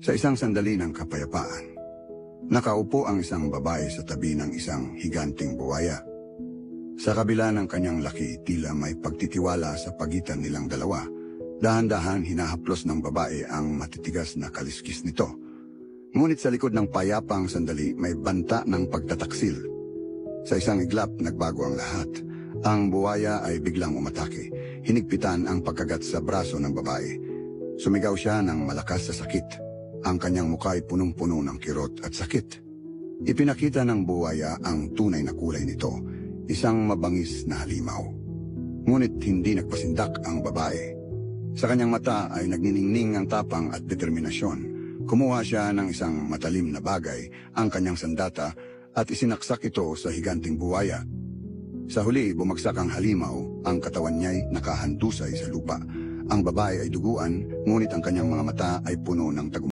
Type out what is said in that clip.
Sa isang sandali ng kapayapaan, nakaupo ang isang babae sa tabi ng isang higanting buwaya. Sa kabila ng kanyang laki, tila may pagtitiwala sa pagitan nilang dalawa. Dahan-dahan hinahaplos ng babae ang matitigas na kaliskis nito. Ngunit sa likod ng payapang sandali may banta ng pagtataksil. Sa isang iglap, nagbago ang lahat. Ang buwaya ay biglang umatake. Hinigpitan ang pagkagat sa braso ng babae. Sumigaw siya ng malakas sa sakit. Ang kanyang mukha ay punong-puno ng kirot at sakit. Ipinakita ng buwaya ang tunay na kulay nito, isang mabangis na halimaw. Ngunit hindi nagpasindak ang babae. Sa kanyang mata ay nagniningning ang tapang at determinasyon. Kumuha siya ng isang matalim na bagay, ang kanyang sandata, at isinaksak ito sa higanting buwaya. Sa huli, bumagsak ang halimaw, ang katawan niya'y nakahandusay sa lupa. Ang babae ay duguan, ngunit ang kanyang mga mata ay puno ng tagumpay.